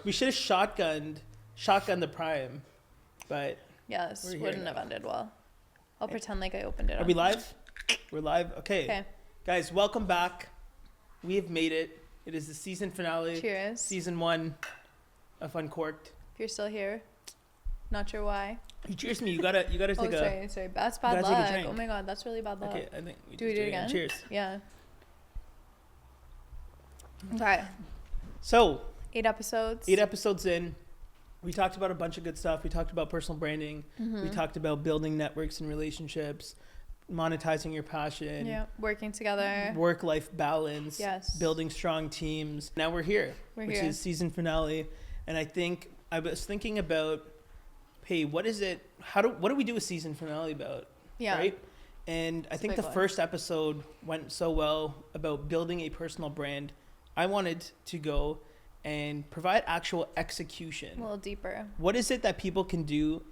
We should have shotgunned the prime, but Yeah, this wouldn't have ended well. I'll pretend like I opened it. Are we live? We're live? Okay. Guys, welcome back. We have made it. It is the season finale. Cheers. Season 1 of Uncorked. If you're still here, not sure why. You cheers me. You gotta take a... Sorry. That's bad luck. Oh my god, that's really bad luck. Okay, I think we do it again. Cheers. Yeah. Okay. So... 8 episodes. 8 episodes in. We talked about a bunch of good stuff. We talked about personal branding. Mm-hmm. We talked about building networks and relationships, monetizing your passion. Yeah, working together. Work-life balance. Yes. Building strong teams. Now we're here, which is season finale. And I think I was thinking about, hey, what is it? What do we do a season finale about? Yeah. Right? And I think the first episode went so well about building a personal brand. I wanted to go and provide actual execution. A little deeper. What is it that people can do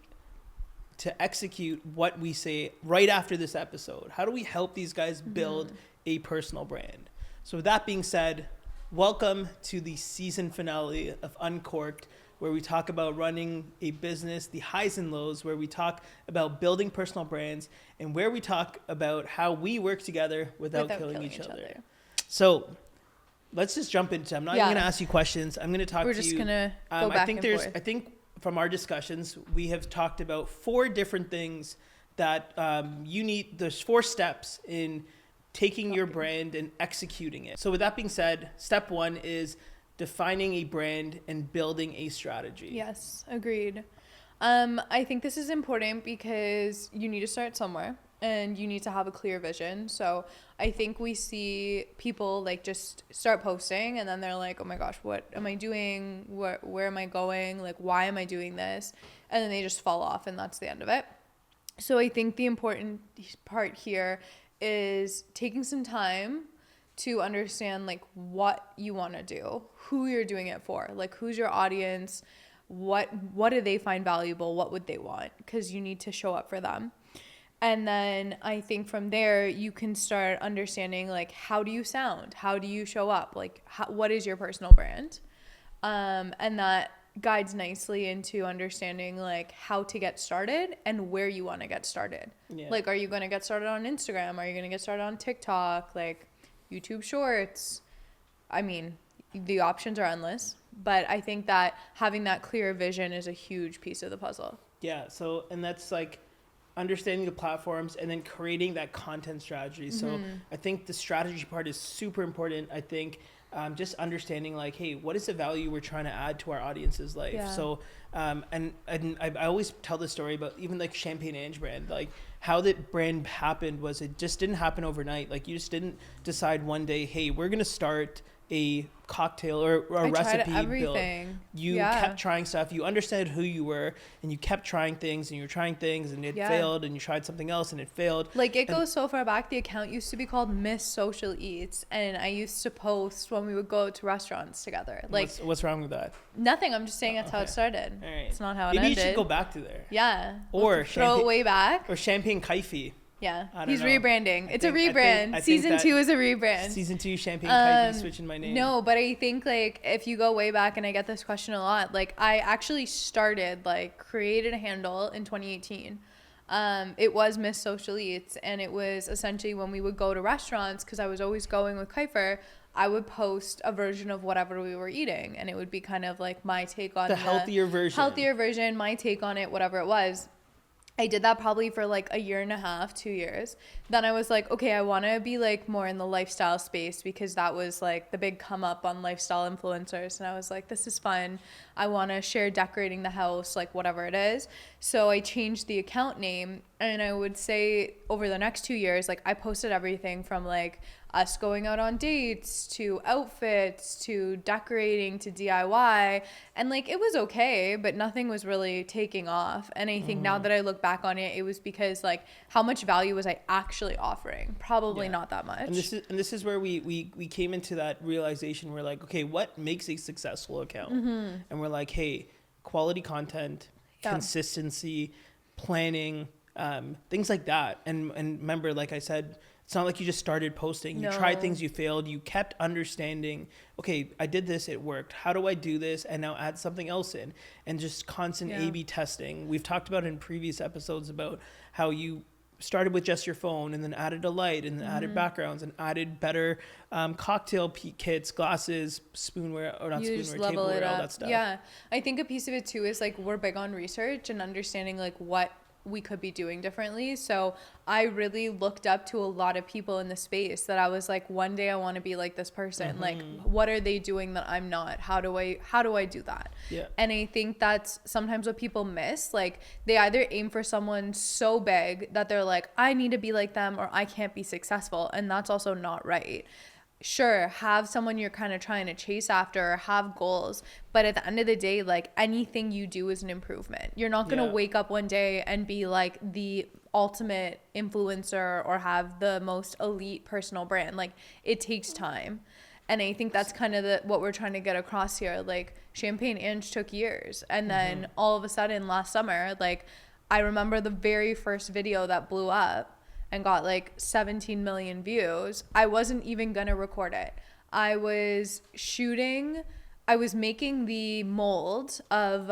to execute what we say right after this episode? How do we help these guys build a personal brand? So with that being said, welcome to the season finale of Uncorked, where we talk about running a business, the highs and lows, where we talk about building personal brands, and where we talk about how we work together without killing each other. So let's just jump into it. I'm not even going to ask you questions. I'm going to talk to you. We're just going to go back and forth. I think from our discussions, we have talked about 4 different things that you need. There's 4 steps in taking your brand and executing it. So with that being said, step 1 is defining a brand and building a strategy. Yes, agreed. I think this is important because you need to start somewhere. And you need to have a clear vision. So I think we see people like just start posting and then they're like, oh my gosh, what am I doing? Where am I going? Like, why am I doing this? And then they just fall off and that's the end of it. So I think the important part here is taking some time to understand like what you want to do, who you're doing it for, like who's your audience, what do they find valuable, what would they want? Because you need to show up for them. And then I think from there, you can start understanding, like, how do you sound? How do you show up? Like, what is your personal brand? And that guides nicely into understanding, like, how to get started and where you want to get started. Yeah. Like, are you going to get started on Instagram? Are you going to get started on TikTok? Like, YouTube Shorts? I mean, the options are endless. But I think that having that clear vision is a huge piece of the puzzle. Yeah, so, and that's, like, understanding the platforms and then creating that content strategy. So I think the strategy part is super important. I think just understanding like, hey, what is the value we're trying to add to our audience's life? Yeah. So and I always tell this story about even like Champagne Ange brand, like how that brand happened was it just didn't happen overnight. Like you just didn't decide one day, hey, we're going to start a cocktail or a recipe build. You kept trying stuff. You understood who you were and you kept trying things and you were trying things and it failed and you tried something else and it failed. Like it goes so far back. The account used to be called Miss Social Eats and I used to post when we would go to restaurants together. Like what's wrong with that? Nothing. I'm just saying that's how it started. All right. It's not how it ended. Maybe you should go back to there. Yeah. Or throw it way back. Or Champagne Kaifi. Yeah, he's rebranding. It's a rebrand. Season 2 is a rebrand. Season 2 Champagne Kaifi switching my name. No, but I think like if you go way back, and I get this question a lot, like I actually started like created a handle in 2018. It was Miss Social Eats, and it was essentially when we would go to restaurants, because I was always going with Kuiper, I would post a version of whatever we were eating, and it would be kind of like my take on the healthier version, my take on it, whatever it was. I did that probably for like a year and a half, 2 years. Then I was like, okay, I want to be like more in the lifestyle space because that was like the big come up on lifestyle influencers. And I was like, this is fun. I want to share decorating the house, like whatever it is. So I changed the account name, and I would say over the next 2 years, like I posted everything from like us going out on dates to outfits to decorating to DIY, and like it was okay, but nothing was really taking off. And I think now that I look back on it, it was because like how much value was I actually offering? Probably not that much. And this is where we came into that realization. We're like, okay, what makes a successful account? And we're like, hey, quality content, consistency, planning, things like that. And remember, like I said, It's not like you just started posting. You tried things, you failed, you kept understanding, okay, I did this, it worked. How do I do this? And now add something else in. And just constant A/B testing. We've talked about in previous episodes about how you started with just your phone and then added a light and then added backgrounds and added better cocktail kits, glasses, spoonware, or not you spoonware, just level tableware, it all up. that stuff. Yeah, I think a piece of it too is like we're big on research and understanding like what we could be doing differently. So I really looked up to a lot of people in the space that I was like, one day I want to be like this person. Like, what are they doing that I'm not? How do I do that? Yeah. And I think that's sometimes what people miss. Like, they either aim for someone so big that they're like, I need to be like them, or I can't be successful. And that's also not right. Sure, have someone you're kind of trying to chase after, or have goals, but at the end of the day, like, anything you do is an improvement. You're not going to wake up one day and be like the ultimate influencer or have the most elite personal brand. Like, it takes time. And I think that's kind of what we're trying to get across here. Like, Champagne Ange took years, and then all of a sudden last summer, like, I remember the very first video that blew up and got like 17 million views. I wasn't even gonna record it. I was making the mold of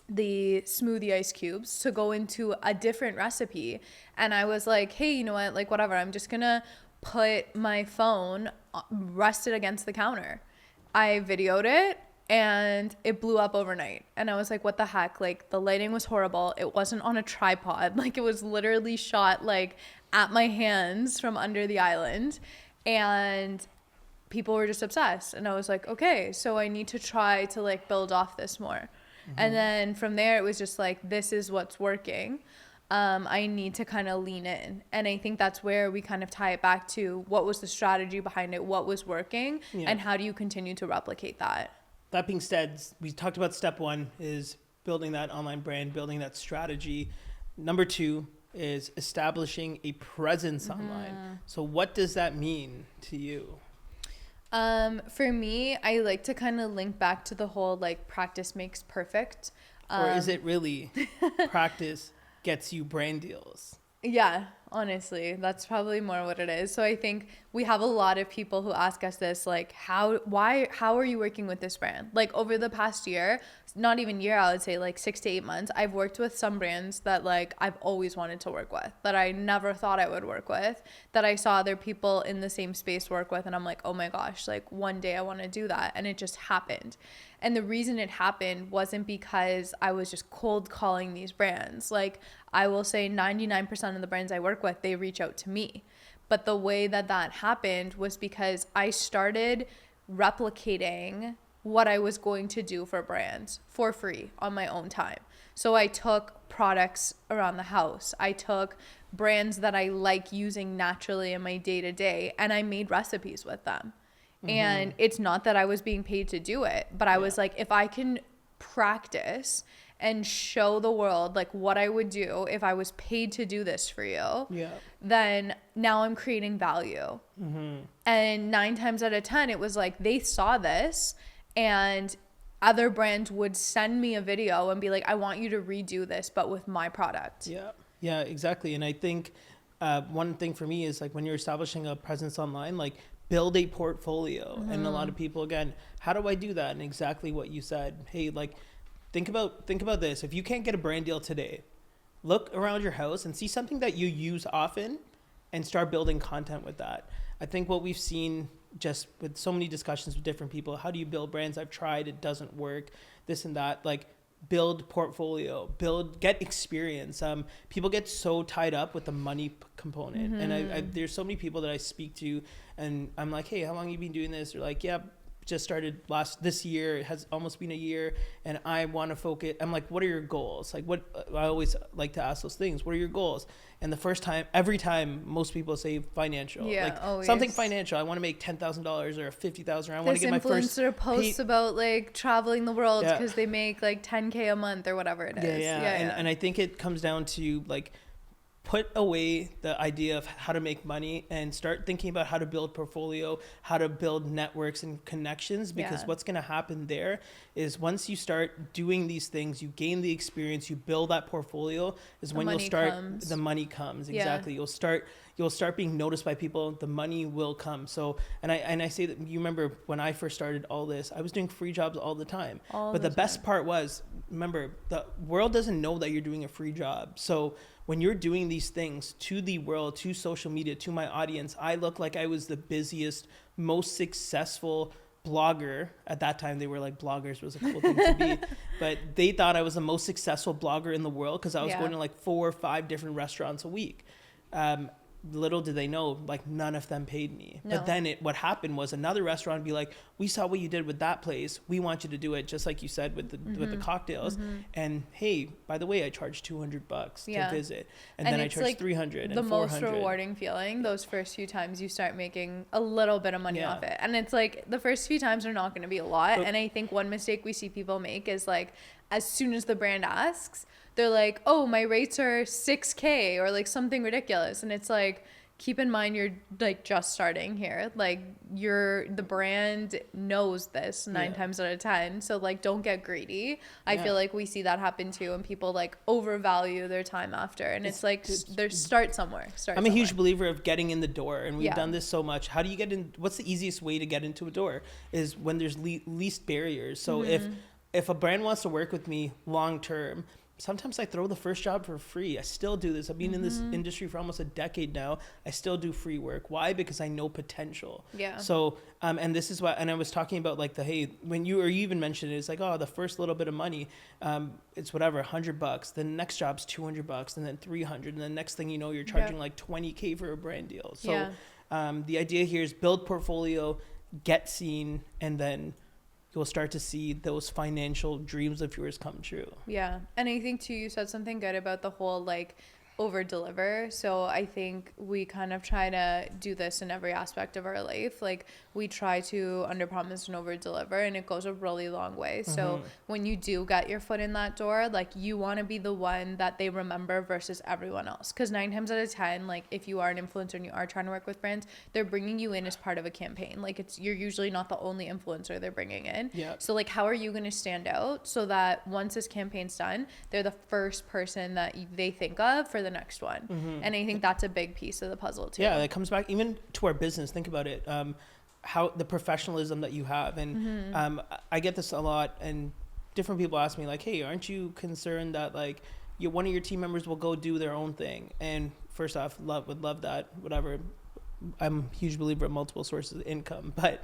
the smoothie ice cubes to go into a different recipe. And I was like, hey, you know what, like, whatever, I'm just gonna put my phone rested against the counter. I videoed it and it blew up overnight. And I was like, what the heck? Like, the lighting was horrible. It wasn't on a tripod. Like, it was literally shot like at my hands from under the island. And people were just obsessed. And I was like, okay, so I need to try to like build off this more. And then from there, it was just like, this is what's working. I need to kind of lean in. And I think that's where we kind of tie it back to what was the strategy behind it, what was working, and how do you continue to replicate that? That being said, we talked about step one is building that online brand, building that strategy. Number two is establishing a presence online. So what does that mean to you? For me, I like to kind of link back to the whole like practice makes perfect. Or is it really practice gets you brand deals? Yeah, honestly, that's probably more what it is. So I think we have a lot of people who ask us this, like, how are you working with this brand? Like, over the past year, not even year, I would say like 6 to 8 months, I've worked with some brands that like I've always wanted to work with, that I never thought I would work with, that I saw other people in the same space work with. And I'm like, oh my gosh, like one day I want to do that. And it just happened. And the reason it happened wasn't because I was just cold calling these brands. Like, I will say 99% of the brands I work with, they reach out to me. But the way that happened was because I started replicating what I was going to do for brands for free on my own time. So I took products around the house. I took brands that I like using naturally in my day-to-day, and I made recipes with them. And it's not that I was being paid to do it, but I was like, if I can practice and show the world like what I would do if I was paid to do this for you, then now I'm creating value. And 9 times out of 10, it was like they saw this, and other brands would send me a video and be like, I want you to redo this, but with my product. Yeah, exactly. And I think one thing for me is like when you're establishing a presence online, like build a portfolio. And a lot of people, again, how do I do that? And exactly what you said. Hey, like think about this. If you can't get a brand deal today, look around your house and see something that you use often and start building content with that. I think what we've seen just with so many discussions with different people, how do you build brands? I've tried, it doesn't work, this and that. Like, build portfolio, get experience. People get so tied up with the money component. And I there's so many people that I speak to and I'm like, hey, how long have you been doing this? They're like, yeah, just started this year. It has almost been a year and I want to focus. I'm like, what are your goals? Like, what I always like to ask those things. What are your goals? And every time most people say financial, like always. Something financial. I want to make $10,000 or $50,000. I want to get my first influencer posts about like traveling the world because they make like 10K a month or whatever it is. And I think it comes down to like, put away the idea of how to make money and start thinking about how to build portfolio, how to build networks and connections, because what's going to happen there is once you start doing these things, you gain the experience, you build that portfolio, is when you'll start, the money comes. Exactly. You'll start you'll start being noticed by people. The money will come. So, and I say that, you remember when I first started all this, I was doing free jobs all the time. But the best part was, remember, the world doesn't know that you're doing a free job. So when you're doing these things to the world, to social media, to my audience, I look like I was the busiest, most successful blogger. At that time, they were like, bloggers was a cool thing to be, but they thought I was the most successful blogger in the world because I was going to like 4 or 5 different restaurants a week. Little did they know, like, none of them paid me. No. But then what happened was another restaurant would be like, we saw what you did with that place. We want you to do it just like you said with the cocktails. And hey, by the way, I charge $200 to visit. And then I charge like 300 and 400. The most rewarding feeling, those first few times you start making a little bit of money off it. And it's like the first few times are not going to be a lot. And I think one mistake we see people make is like, as soon as the brand asks, they're like, oh, my rates are $6,000 or like something ridiculous. And it's like, keep in mind, you're like just starting here. Like the brand knows this 9 times out of 10. So like, don't get greedy. I feel like we see that happen too. And people like overvalue their time after. And it's like, start somewhere. I'm a huge believer of getting in the door. And we've done this so much. How do you get in? What's the easiest way to get into a door is when there's least barriers. So if a brand wants to work with me long term, sometimes I throw the first job for free. I still do this. I've been in this industry for almost a decade now. I still do free work. Why? Because I know potential. Yeah. So, and this is what, and I was talking about like when you even mentioned it, it's like, oh, the first little bit of money, it's whatever, $100. The next job's $200 and then $300. And the next thing you know, you're charging like $20,000 for a brand deal. So the idea here is build portfolio, get seen, and then you'll start to see those financial dreams of yours come true. Yeah. And I think too, you said something good about the whole like over deliver. So I think we kind of try to do this in every aspect of our life. Like we try to under promise and over deliver, and it goes a really long way. So when you do get your foot in that door, like you want to be the one that they remember versus everyone else. Because 9 times out of 10, like if you are an influencer and you are trying to work with brands, they're bringing you in as part of a campaign. Like you're usually not the only influencer they're bringing in. Yeah. So like, how are you going to stand out so that once this campaign's done, they're the first person that they think of for the next one. And I think that's a big piece of the puzzle too. Yeah, it comes back even to our business. Think about it. How the professionalism that you have. And I get this a lot, and different people ask me like, hey, aren't you concerned that like one of your team members will go do their own thing? And first off, would love that, whatever. I'm a huge believer in multiple sources of income, but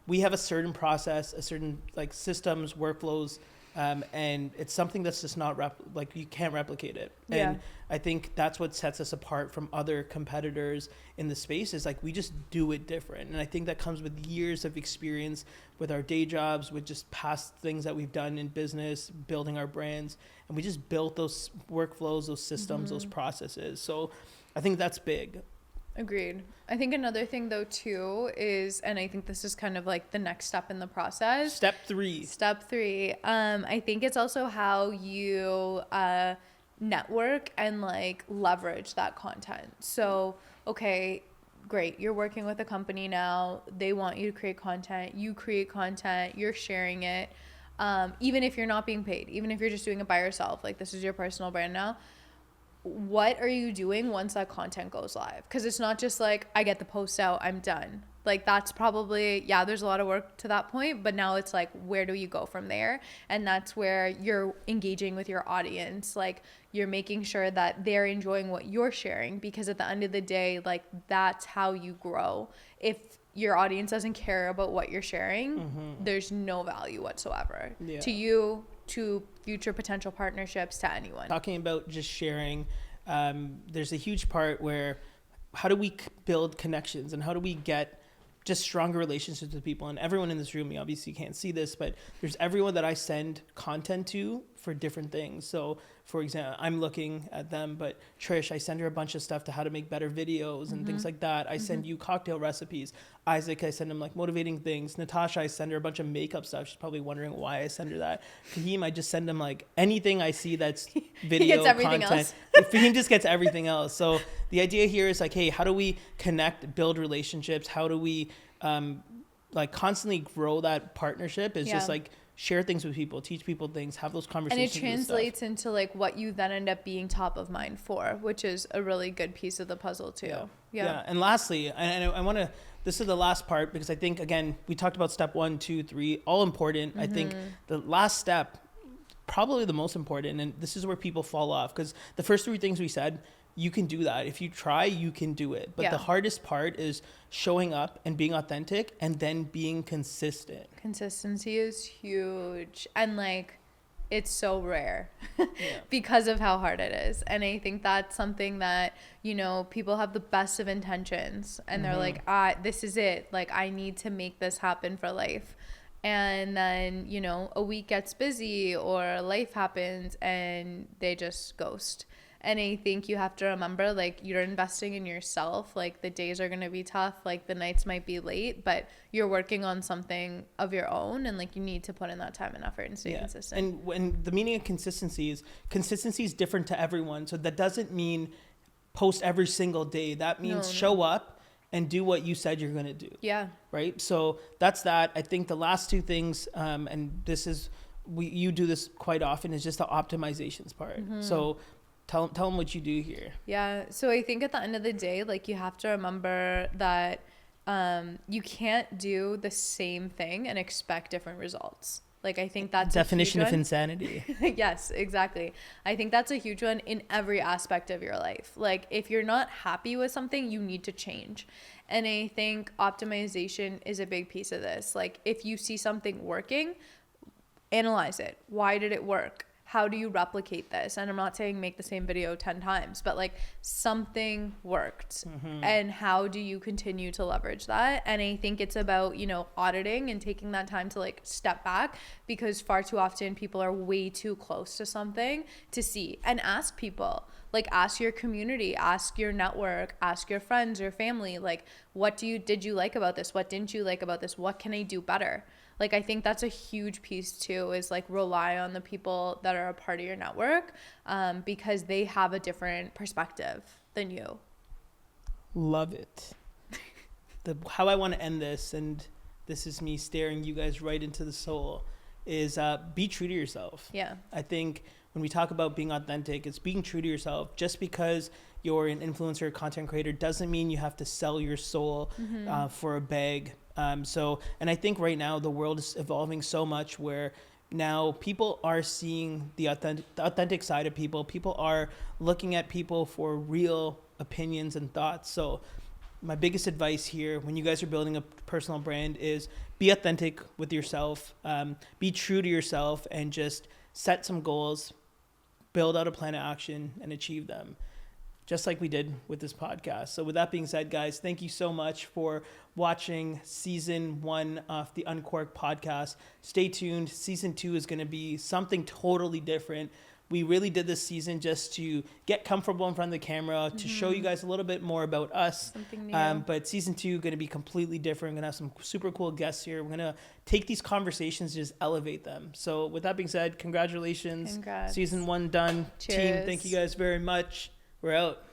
we have a certain process, a certain like systems, workflows, and it's something that's just not like you can't replicate it. And I think that's what sets us apart from other competitors in the space is like we just do it different. And I think that comes with years of experience with our day jobs, with just past things that we've done in business, building our brands, and we just built those workflows, those systems, those processes. So I think that's big. Agreed. I think another thing though too is, and I think this is kind of like the next step in the process. Step 3. I think it's also how you network and like leverage that content. So, okay, great. You're working with a company now. They want you to create content. You create content. You're sharing it. Even if you're not being paid, even if you're just doing it by yourself, like this is your personal brand now. What are you doing once that content goes live? Because it's not just like, I get the post out, I'm done. Like that's probably, there's a lot of work to that point, but now it's like, where do you go from there? And that's where you're engaging with your audience. Like you're making sure that they're enjoying what you're sharing, because at the end of the day, like that's how you grow. If your audience doesn't care about what you're sharing, there's no value whatsoever to you, to future potential partnerships, to anyone. Talking about just sharing, there's a huge part where how do we build connections and how do we get just stronger relationships with people? And everyone in this room, you obviously can't see this, but there's everyone that I send content to for different things. So for example, I'm looking at them, but Trish, I send her a bunch of stuff to how to make better videos and things like that. I send you cocktail recipes. Isaac, I send him like motivating things. Natasha, I send her a bunch of makeup stuff. She's probably wondering why I send her that. Fahim, I just send him like anything I see that's video he gets everything content. Fahim just gets everything else. So the idea here is like, hey, how do we connect, build relationships? How do we like constantly grow that partnership? Is just like share things with people, teach people things, have those And conversations. it translates into like what you then end up being top of mind for, which is a really good piece of the puzzle too. Yeah. And lastly, and I want to, this is the last part, because I think, again, we talked about step 1, 2, 3, all important. I think the last step, probably the most important, and this is where people fall off, because the first 3 things we said, you can do that. If you try, you can do it. But the hardest part is showing up and being authentic, and then being consistent. Consistency is huge. And like, it's so rare because of how hard it is. And I think that's something that, you know, people have the best of intentions and they're like, this is it. Like, I need to make this happen for life. And then, you know, a week gets busy or life happens and they just ghost. And I think you have to remember, like, you're investing in yourself. Like, the days are going to be tough. Like, the nights might be late, but you're working on something of your own. And, like, you need to put in that time and effort and stay consistent. And when the meaning of consistency is different to everyone. So that doesn't mean post every single day. That means show up and do what you said you're going to do. Yeah. Right? So that's that. I think the last 2 things, and this is, you do this quite often, is just the optimizations part. So Tell them what you do here. Yeah. So I think at the end of the day, like, you have to remember that you can't do the same thing and expect different results. Like, I think that's definition of insanity. Yes, exactly. I think that's a huge one in every aspect of your life. Like, if you're not happy with something, you need to change. And I think optimization is a big piece of this. Like, if you see something working, analyze it. Why did it work? How do you replicate this? And I'm not saying make the same video 10 times, but like, something worked. And how do you continue to leverage that? And I think it's about, you know, auditing and taking that time to like step back, because far too often people are way too close to something to see. And ask people, like, ask your community, ask your network, ask your friends, your family, like, what did you like about this? What didn't you like about this? What can I do better? Like, I think that's a huge piece too, is like, rely on the people that are a part of your network, because they have a different perspective than you. Love it. How I want to end this, and this is me staring you guys right into the soul, is be true to yourself. Yeah. I think when we talk about being authentic, it's being true to yourself. Just because you're an influencer or content creator doesn't mean you have to sell your soul for a bag. And I think right now the world is evolving so much where now people are seeing the authentic side of people. People are looking at people for real opinions and thoughts. So my biggest advice here, when you guys are building a personal brand, is be authentic with yourself, be true to yourself, and just set some goals, build out a plan of action, and achieve them, just like we did with this podcast. So with that being said, guys, thank you so much for watching season 1 of the Uncorked podcast. Stay tuned. Season 2 is going to be something totally different. We really did this season just to get comfortable in front of the camera, to show you guys a little bit more about us. Something new. But season 2 is going to be completely different. We're going to have some super cool guests here. We're going to take these conversations, just elevate them. So with that being said, congratulations. Congrats. Season 1 done. Cheers. Team, thank you guys very much. We're out.